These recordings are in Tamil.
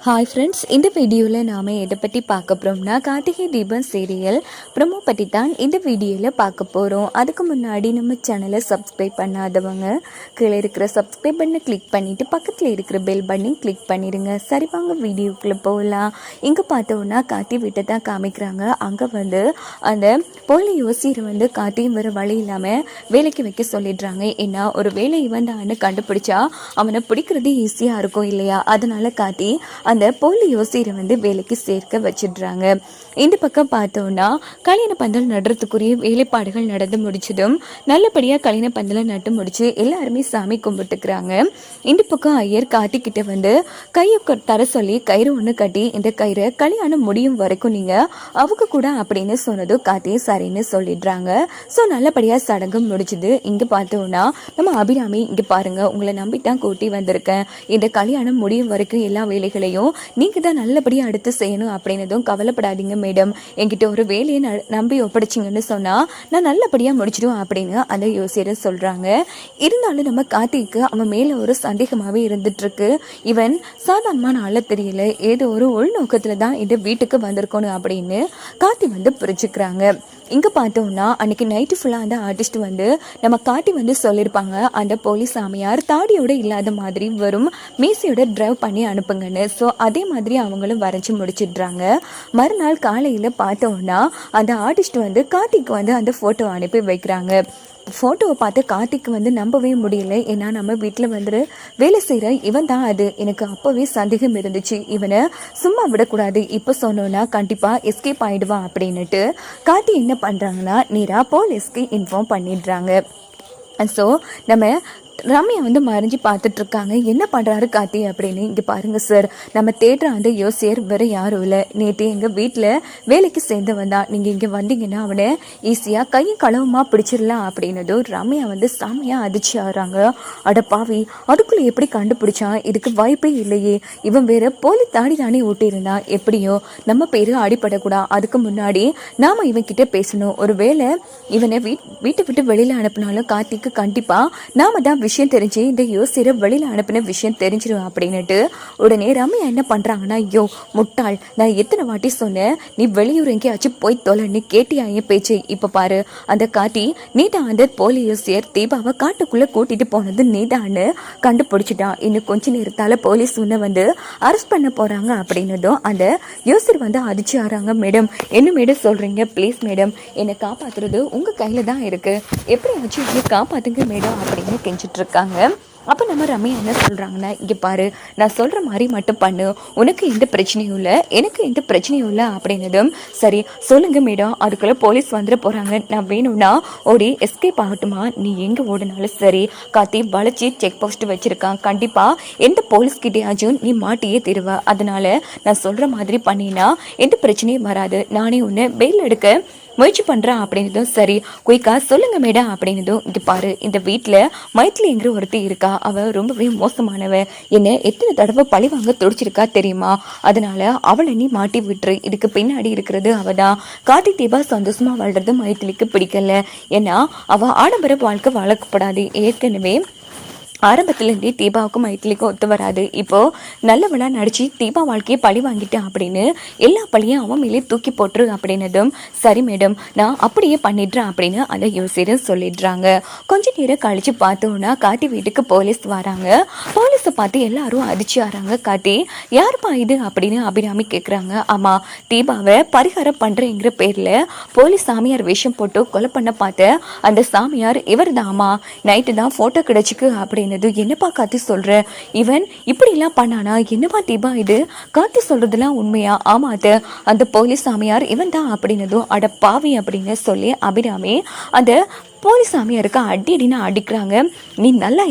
ஹாய் ஃப்ரெண்ட்ஸ், இந்த வீடியோவில் நாம் எதை பற்றி பார்க்க போகிறோம்னா கார்த்திகை தீபம் சீரியல் ப்ரமோ பற்றி தான் இந்த வீடியோவில் பார்க்க போகிறோம். அதுக்கு முன்னாடி நம்ம சேனலை சப்ஸ்கிரைப் பண்ணாதவங்க கீழே இருக்கிற சப்ஸ்கிரைப் பண்ணை கிளிக் பண்ணிவிட்டு பக்கத்தில் இருக்கிற பெல் பட்டனையும் கிளிக் பண்ணிடுங்க. சரி வாங்க வீடியோக்குள்ளே போகலாம். இங்கே பார்த்தோன்னா கார்த்தி வீட்டை தான் காமிக்கிறாங்க. அங்கே அந்த போலி யோசியரை கார்த்தி வேறு வழி இல்லாமல் வேலைக்கு வைக்க சொல்லிடுறாங்க. ஏன்னா ஒரு வேலை இவன் தான் கண்டுபிடிச்சா அவனை பிடிக்கிறது ஈஸியாக இருக்கும் இல்லையா? அதனால கார்த்தி அந்த போலி யோசியரை வேலைக்கு சேர்க்க வச்சிடுறாங்க. இந்த பக்கம் பார்த்தோம்னா கல்யாண பந்தல் நடுறதுக்குரிய வேலைப்பாடுகள் நடந்து முடிச்சதும் நல்லபடியாக கல்யாண பந்தலை நட்டு முடிச்சு எல்லாருமே சாமி கும்பிட்டுக்கிறாங்க. இந்த பக்கம் ஐயர் கார்த்திக்கிட்ட கையை தர சொல்லி கயிறு ஒன்று கட்டி இந்த கயிறை கல்யாணம் முடியும் வரைக்கும் நீங்கள் அவங்க கூட அப்படின்னு சொன்னதும் கார்த்தி சரின்னு சொல்லிடுறாங்க. ஸோ நல்லபடியாக சடங்கு முடிச்சுது. இங்கே பார்த்தோம்னா நம்ம அபிராமி இங்கே பாருங்க, உங்களை நம்பித்தான் கூட்டி வந்திருக்கேன். இந்த கல்யாணம் முடியும் வரைக்கும் எல்லா வேலைகளையும் நீங்கள் தான் நல்லபடியாக அடுத்து செய்யணும் அப்படின்னதும் கவலைப்படாதீங்க மேடம், என்கிட்ட ஒரு வேலையை நம்பி ஒப்படைச்சிங்கன்னு சொன்னால் நான் நல்லபடியாக முடிச்சிடுவேன் அப்படின்னு அந்த யோசியரை சொல்கிறாங்க. இருந்தாலும் நம்ம கார்த்திக்கு அவன் மேலே ஒரு சந்தேகமாகவே இருந்துட்டுருக்கு. இவன் சாதாரணமான ஆள தெரியல, ஏதோ ஒரு உள்நோக்கத்தில் தான் இந்த வீட்டுக்கு வந்திருக்கணும் அப்படின்னு கார்த்தி புரிஞ்சுக்கிறாங்க. இங்கே பார்த்தோம்னா அன்றைக்கி நைட்டு ஃபுல்லாக அந்த ஆர்டிஸ்ட் நம்ம கார்த்தி சொல்லியிருப்பாங்க, அந்த போலீஸ் சாமியார் தாடியோடு இல்லாத மாதிரி வரும் மீசையோட ட்ரைவ் பண்ணி அனுப்புங்கன்னு. ஸோ அதே மாதிரி அவங்களும் வரைஞ்சி முடிச்சிடுறாங்க. மறுநாள் காலையில் பார்த்தோம்னா அந்த ஆர்டிஸ்ட் கார்த்திக்கு அந்த ஃபோட்டோ அனுப்பி வைக்கிறாங்க. ஃபோட்டோவை பார்த்து கார்த்திக்கு நம்பவே முடியல. ஏன்னா நம்ம வீட்டில் வேலை செய்கிற இவன் தான் அது. எனக்கு அப்போவே சந்தேகம் இருந்துச்சு, இவனை சும்மா விடக்கூடாது, இப்போ சொன்னோன்னா கண்டிப்பாக எஸ்கேப் ஆகிடுவான் அப்படின்னுட்டு கார்த்தி என்ன பண்ணுறாங்கன்னா நேராக போலீஸ்க்கு இன்ஃபார்ம் பண்ணிடுறாங்க. ஸோ நம்ம ரம்யா மறைஞ்சி பார்த்துட்ருக்காங்க. என்ன பண்ணுறாரு கார்த்தி அப்படின்னு. இங்கே பாருங்கள் சார், நம்ம தேடுற அந்த யோசியர் வேறு யாரும் இல்லை, நேற்று எங்கள் வீட்டில் வேலைக்கு சேர்ந்தவன் தான். நீங்கள் இங்கே வந்தீங்கன்னா அவனை ஈஸியாக கையும் களவுமாக பிடிச்சிடலாம் அப்படின்னதும் ரம்யா செம்மையாக அதிர்ச்சி ஆகிறாங்க. அட பாவி, அதுக்குள்ளே எப்படி கண்டுபிடிச்சான்? இதுக்கு வாய்ப்பே இல்லையே. இவன் வேறு போலி தாடி தானே ஊட்டியிருந்தான். எப்படியோ நம்ம பேர் அடிப்படக்கூடாது. அதுக்கு முன்னாடி நாம் இவன்கிட்ட பேசணும். ஒரு வேளை இவனை வீட்டை விட்டு வெளியில் அனுப்பினாலும் கார்த்திக்கு கண்டிப்பாக நாம தான் விஷயம் தெரிஞ்சு இந்த யோசியரை வெளியில் அனுப்பின விஷயம் தெரிஞ்சிடும் அப்படின்னுட்டு உடனே ரம்யா என்ன பண்ணுறாங்கன்னா, ஐயோ முட்டாள், நான் எத்தனை வாட்டி சொன்னேன் நீ வெளியூர் எங்கேயாச்சும் போய் தொலைன்னு கேட்டியா என் பேச்சு? இப்போ பாரு, அந்த கார்த்தி நீதான் அந்த போலி யோசியர் தீபாவை காட்டுக்குள்ளே கூட்டிட்டு போனது நீதான்னு கண்டுபிடிச்சிட்டான். இன்னும் கொஞ்ச நேரத்தால் போலீஸ் உன்னை அரெஸ்ட் பண்ண போகிறாங்க அப்படின்னதும் அந்த யோசியர் அதிர்ச்சி ஆகிறாங்க. மேடம், என்ன மேடம் சொல்கிறீங்க? ப்ளீஸ் மேடம், என்னை காப்பாற்றுறது உங்கள் கையில் தான் இருக்குது, எப்படியாச்சும் என்னை காப்பாற்றுங்க மேடம் அப்படின்னு கெஞ்சிட்டு இருக்காங்க. அப்போ நம்ம ரம்யா என்ன சொல்கிறாங்கன்னா, இங்கே பாரு, நான் சொல்கிற மாதிரி மட்டும் பண்ணு, உனக்கு எந்த பிரச்சனையும் இல்லை, எனக்கு எந்த பிரச்சனையும் இல்லை அப்படின்னதும் சரி சொல்லுங்க மேடம், அதுக்குள்ளே போலீஸ் வந்துட போகிறாங்க, நான் வேணும்னா ஓடி எஸ்கேப் ஆகட்டுமா? நீ எங்கே ஓடினாலும் சரி, கார்த்தி வளைச்சி செக் போஸ்ட் வச்சுருக்கான், கண்டிப்பாக எந்த போலீஸ்கிட்டையாச்சும் நீ மாட்டியே தருவ. அதனால் நான் சொல்கிற மாதிரி பண்ணினா எந்த பிரச்சனையும் வராது, நானே உன்னை பெயில் எடுக்க முயற்சி பண்ணுறான் அப்படின்னதும் சரி குயிக்கா சொல்லுங்க மேடம் அப்படின்னதும் இங்கே பாரு, இந்த வீட்டில் மைத்திலிங்கிற ஒருத்தி இருக்கா, அவள் ரொம்பவே மோசமானவ, என்ன எத்தனை தடவை பழி வாங்க துடிச்சிருக்கா தெரியுமா? அதனால அவளை நீ மாட்டி விட்டுரு. இதுக்கு பின்னாடி இருக்கிறது அவ தான். கார்த்திக் தீபா சந்தோஷமா வாழ்றது மைத்திலிக்கு பிடிக்கல. ஏன்னா அவள் ஆடம்பர வாழ்க்கை வளர்க்கப்படாது. ஏற்கனவே ஆரம்பத்துலேருந்தே தீபாவுக்கும் மைத்திலிக்கும் ஒத்து வராது. இப்போது நல்லவளா நடிச்சு தீபா வாழ்க்கையை பழி வாங்கிட்டேன் அப்படின்னு எல்லா பழியும் அவன் மேலே தூக்கி போட்டுரு அப்படின்னதும் சரி மேடம், நான் அப்படியே பண்ணிடுறேன் அப்படின்னு அந்த யோசியர் சொல்லிடுறாங்க. கொஞ்ச நேரம் கழிச்சு பார்த்தோன்னா கார்த்தி வீட்டுக்கு போலீஸ் வராங்க. போலீஸை பார்த்து எல்லாரும் அதிர்ச்சி ஆகிறாங்க. கார்த்தி யாருப்பா இது அப்படின்னு அபிராமி கேட்குறாங்க. ஆமாம், தீபாவை பரிகாரம் பண்ணுறேங்கிற பேரில் போலீஸ் சாமியார் வேஷம் போட்டு கொலை பண்ண பார்த்த அந்த சாமியார் இவர் தாமா, நைட்டு தான் ஃபோட்டோ கிடைச்சிக்கு அப்படின்னு. என்னப்பா கார்த்தி சொல்ற? இவன் இப்படிலாம் பண்ணானா? என்னப்பா தீபா இது? கார்த்தி சொல்றதுலாம் உண்மையா? ஆமா அது, அந்த போலீஸ் சாமியார் இவன் தான் அப்படின்னதும் அட பாவி அப்படின்னு சொல்லி அபிராமி அந்த போலீஸ் சாமியாருக்கு அடின்னு அடிக்கிறாங்க. நீ நல்லா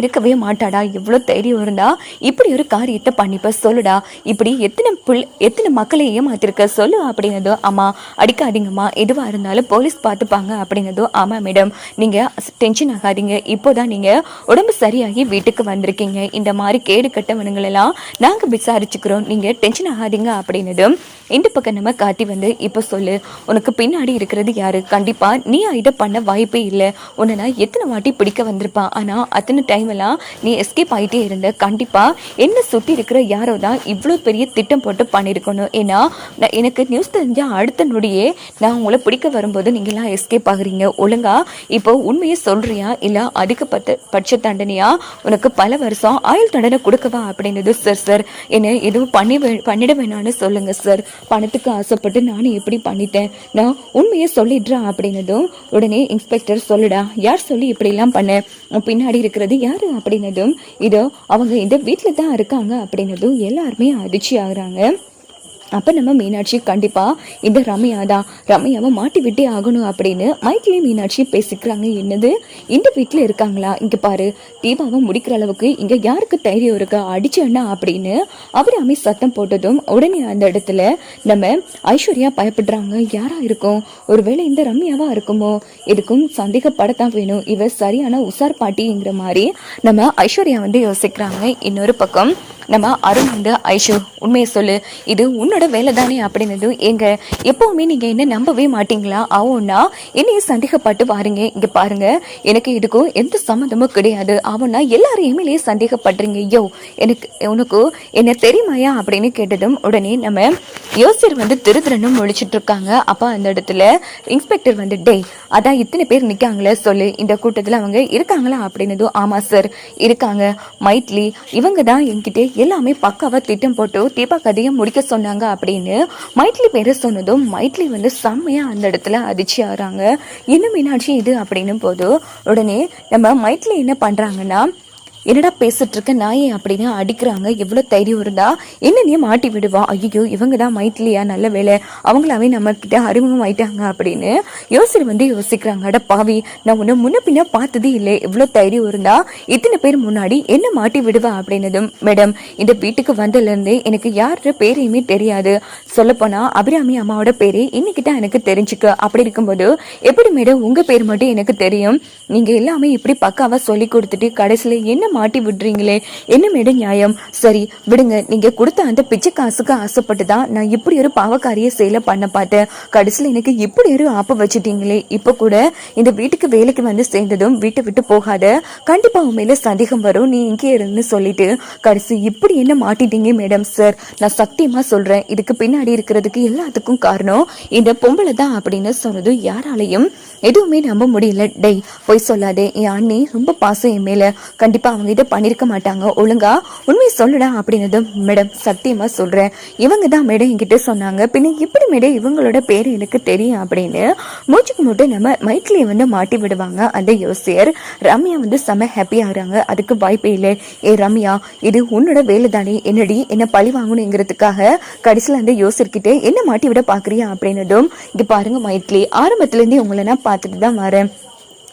மாட்டாடா, எவ்வளோ தைரியம் இருந்தா இப்படி ஒரு காரியத்தை பண்ணிப்ப சொல்லுடா, இப்படி எத்தனை மக்களை ஏமாத்திருக்க சொல்லு அப்படின்னதோ. ஆமா அடிக்காதீங்கம்மா, எதுவாக இருந்தாலும் போலீஸ் பார்த்துப்பாங்க அப்படின்னதோ. ஆமா மேடம், நீங்கள் டென்ஷன் ஆகாதீங்க, இப்போதான் நீங்கள் உடம்பு சரியாகி வீட்டுக்கு வந்திருக்கீங்க, இந்த மாதிரி கேடு கட்டவனுங்களெல்லாம் நாங்கள் விசாரிச்சுக்கிறோம், நீங்கள் டென்ஷன் ஆகாதீங்க அப்படின்னதும் இந்த பக்கம் நம்ம கார்த்தி இப்போ சொல்லு, உனக்கு பின்னாடி இருக்கிறது யாரு? கண்டிப்பாக நீ இதை பண்ண வாய்ப்பே இல்லை, உன்னை நான் எத்தனை வாட்டி பிடிக்க வந்திருப்பான், ஆனால் அத்தனை டைம் எல்லாம் நீ எஸ்கேப் ஆகிட்டே இருந்த. கண்டிப்பாக என்ன சுற்றி இருக்கிற யாரோ தான் இவ்வளோ பெரிய திட்டம் போட்டு பண்ணியிருக்கணும். ஏன்னா நான் எனக்கு நியூஸ் தெரிஞ்சால் அடுத்த நொடியே நான் உங்களை பிடிக்க வரும்போது நீங்களாம் எஸ்கேப் ஆகுறீங்க. ஒழுங்கா இப்போ உண்மையை சொல்கிறியா இல்லை அதிகபட்ச தண்டனையா உனக்கு பல வருஷம் ஆயுள் தண்டனை கொடுக்கவா அப்படின்னது. சார் என்ன எதுவும் பண்ணிட வேணான்னு சொல்லுங்க சார். பணத்துக்கு ஆசைப்பட்டு நானும் எப்படி பண்ணிட்டேன், நான் உண்மையை சொல்லிடுறேன் அப்படின்னதும் உடனே இன்ஸ்பெக்டர் சொல்லுடா, யார் சொல்லி இப்படிலாம் பண்ண, பின்னாடி இருக்கிறது யாரு அப்படின்னதும் இதோ அவங்க இந்த வீட்டில் தான் இருக்காங்க அப்படின்னதும் எல்லாருமே அதிர்ச்சி ஆகுறாங்க. அப்போ நம்ம மீனாட்சி கண்டிப்பாக இந்த ரம்யாவை மாட்டி விட்டே ஆகணும் அப்படின்னு மைக்லி மீனாட்சி பேசிக்கிறாங்க. என்னது, இந்த வீட்டில் இருக்காங்களா, இங்கே பாரு தீபாவை முடிக்கிற அளவுக்கு இங்கே யாருக்கு தைரியம் இருக்கா, அடிச்சேன்னா அப்படின்னு அபிராமி சத்தம் போட்டதும் உடனே அந்த இடத்துல நம்ம ஐஸ்வர்யா பயப்படுறாங்க. யாரா இருக்கும், ஒருவேளை இந்த ரம்யாவா இருக்குமோ, எதுக்கும் சந்தேகப்படத்தான் வேணும், இவ சரியான உசார் பாட்டிங்கிற மாதிரி நம்ம ஐஸ்வர்யா வந்து யோசிக்கிறாங்க. இன்னொரு பக்கம் நம்ம அருண் வந்து ஐஷு உண்மையை சொல்லு, இது உன்னோட வேலை தானே அப்படின்னது. எங்க எப்பவுமே நீங்க என்ன நம்பவே மாட்டீங்களா, அவனா என்னைய சந்தேகப்பட்டு வாருங்க, இங்க பாருங்க எனக்கு இதுக்கும் எந்த சம்மந்தமும் கிடையாது, அவனா எல்லாரையுமே சந்தேகப்படுறீங்க, ஐயோ உனக்கு என்ன தெரியுமாயா அப்படின்னு கேட்டதும் உடனே நம்ம யோசிர் வந்து திருதிரனும் முழிச்சிட்டு இருக்காங்க. அப்ப அந்த இடத்துல இன்ஸ்பெக்டர் வந்து டேய் அதான் இத்தனை பேர் நிக்காங்களே சொல்லு, இந்த கூட்டத்துல அவங்க இருக்காங்களா அப்படின்னதும் ஆமா சார் இருக்காங்க, மைட்லி இவங்க தான் என்கிட்ட எல்லாமே பக்காவா திட்டம் போட்டு தீபா கதையை முடிக்க சொன்னாங்க அப்படின்னு மைட்லி பேரை சொன்னதும் மைட்லி வந்து செம்மையா அந்த இடத்துல அதிர்ச்சி ஆகிறாங்க. என்ன மீனாட்சி இது அப்படின்னும் போது உடனே நம்ம மைட்லி என்ன பண்றாங்கன்னா, என்னடா பேசிட்டு இருக்க நாயே அப்படின்னு அடிக்கிறாங்க. எவ்வளவு தைரியம் இருந்தா என்ன நீ மாட்டி விடுவா, ஐயோ இவங்க தான் மைட்லியா, நல்ல வேலை அவங்களாவே நம்ம கிட்ட அறிமுகம் ஆயிட்டாங்க அப்படின்னு யோசனை வந்து யோசிக்கிறாங்க. அட பாவி, நான் உன்னை முன்ன பின்ன பார்த்ததே இல்லை, எவ்வளவு தைரியம் இருந்தா இத்தனை பேர் முன்னாடி என்ன மாட்டி விடுவா அப்படின்னதும் மேடம் இந்த வீட்டுக்கு வந்ததுல இருந்து எனக்கு யாரோட பேரையுமே தெரியாது, சொல்லப்போனா அபிராமி அம்மாவோட பேரே இன்னைக்கிட்ட எனக்கு தெரிஞ்சுக்க, அப்படி இருக்கும்போது எப்படி மேடம் உங்க பேர் மட்டும் எனக்கு தெரியும், நீங்க எல்லாமே இப்படி பக்காவா சொல்லி கொடுத்துட்டு கடைசியில என்ன மாட்டி விடுறீங்களே, என்ன மேடம் நியாயம், சரி விடுங்க, நீங்க கொடுத்த அந்த பிச்சை காசுக்கு ஆசைப்பட்டுதான் நான் இப்படி ஒரு பாவக்காரிய செயலை பண்ண பார்த்தேன், கடைசியில் எனக்கு இப்படி ஒரு ஆப்ப வச்சுட்டீங்களே, இப்ப கூட இந்த வீட்டுக்கு வேலைக்கு வந்து சேர்ந்ததும் வீட்டை விட்டு போகாத, கண்டிப்பா உண்மையில சந்தேகம் வரும், நீ இங்கே இருந்து சொல்லிட்டு கடைசி இப்படி என்ன மாட்டிட்டீங்க மேடம். சார் நான் சத்தியமா சொல்றேன், இதுக்கு பின்னாடி இருக்கிறதுக்கு எல்லாத்துக்கும் காரணம் இந்த பொம்பளை தான் அப்படின்னு சொன்னது யாராலையும் எதுவுமே நம்ப முடியல. டெய் போய் சொல்லாதே, என் அண்ணி ரொம்ப பாசம் என் மேல, கண்டிப்பா அவங்க இதை பண்ணிருக்க மாட்டாங்க, ஒழுங்கா உண்மையை சொல்லுடா அப்படின்னதும் மேடம் சத்தியமா சொல்றேன் இவங்க தான் மேடம் என்கிட்ட சொன்னாங்க, பின்ன எப்படி மேடம் இவங்களோட பேரு எனக்கு தெரியும் அப்படின்னு மூச்சுக்கு மூட்டை நம்ம மைட்லியை வந்து மாட்டி விடுவாங்க அந்த யோசியர். ரம்யா வந்து செம ஹாப்பி ஆகுறாங்க. அதுக்கு வாய்ப்பே இல்லை, ஏ ரம்யா இது உன்னோட வேலை தானே, என்னடி என்ன பழி வாங்கணுங்கிறதுக்காக கடைசியில் அந்த யோசியர்கிட்ட என்ன மாட்டி விட பாக்குறியா அப்படின்னதும் இங்க பாருங்க மைட்லி, ஆரம்பத்துல இருந்தே உங்களை நான் பார்த்துட்டு தான் வரேன்,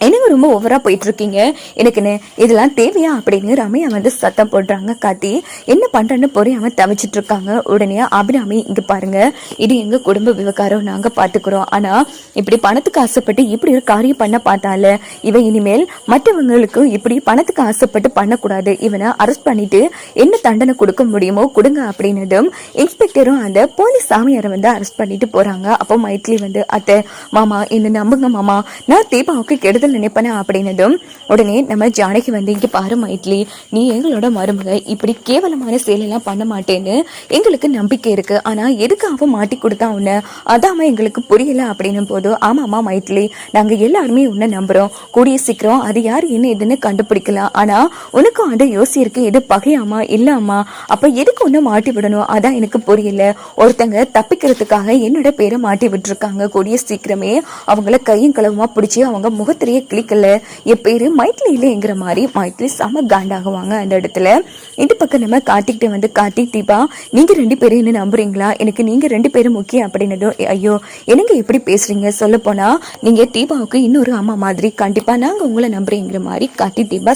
எனக்கு ரொம்ப ஓவரா போயிட்டு இருக்கீங்க, எனக்குன்னு இதெல்லாம் தேவையா அப்படின்னு ரம்யா வந்து சத்தம் போடுறாங்க. காத்தி என்ன பண்றேன்னு புரியாம தவிச்சிட்டு இருக்காங்க. உடனே அபிராமி இங்க பாருங்க, இது எங்க குடும்ப விவகாரம், நாங்க பாத்துக்கிறோம், ஆனா இப்படி பணத்துக்கு ஆசைப்பட்டு இப்படி ஒரு காரியம் பண்ண பார்த்தால இவன் இனிமேல் மற்றவங்களுக்கு இப்படி பணத்துக்கு ஆசைப்பட்டு பண்ணக்கூடாது, இவனை அரெஸ்ட் பண்ணிட்டு என்ன தண்டனை கொடுக்க முடியுமோ கொடுங்க அப்படின்னதும் இன்ஸ்பெக்டரும் அந்த போலீஸ் சாமியாரை வந்து அரெஸ்ட் பண்ணிட்டு போறாங்க. அப்போ மைட்லி வந்து அத்தை மாமா என்ன நம்புங்க மாமா, நான் தீபாவுக்கு கெடுதல் நினைப்பன அப்படின்னதும் உடனே நம்ம ஜானகி வந்து இங்க பாரு மைட்லி, நீ எங்களோட மருமக இப்படி கேவலமான செயலெல்லாம் பண்ண மாட்டேன்னு எங்களுக்கு நம்பிக்கை இருக்கு, ஆனா எதுக்கு அவன் மாட்டி கொடுத்தா உன்ன, அதாம எங்களுக்கு புரியல அப்படின்னும் போது ஆமாமா மைட்லி நாங்க எல்லாருமே உன்னை நம்புறோம், கூடிய சீக்கிரம் அது யார் என்ன எதுன்னு கண்டுபிடிக்கலாம், ஆனா உனக்கும் அந்த யோசி இருக்கு, எது பகையாமா இல்லாமா, அப்ப எதுக்கு ஒண்ணு மாட்டி விடணும், அதான் எனக்கு புரியல, ஒருத்தங்க தப்பிக்கிறதுக்காக என்னோட பேரை மாட்டி விட்டுருக்காங்க, கூடிய சீக்கிரமே அவங்கள கையும் களவுமா பிடிச்சி அவங்க முகத்திலேயே கிளிக்கல, என் பேரு மைட்லி இல்லைங்கிற மாதிரி மைட்லி செம காண்டாகுவாங்க அந்த இடத்துல. இந்த பக்கம் நம்ம கார்த்திக்கிட்ட வந்து கார்த்திக் தீபா நீங்க ரெண்டு பேரும் என்ன நம்புறீங்களா, எனக்கு நீங்க ரெண்டு பேரும் முக்கியம் அப்படின்னதும் ஐயோ எனக்கு எப்படி பேசுறீங்க, சொல்ல போனா நீங்க தீபாவுக்கு இன்னொரு அம்மா மாதிரி, கண்டிப்பா நாங்க உங்களை நம்புறீங்கிற மாதிரி கார்த்திக் தீபா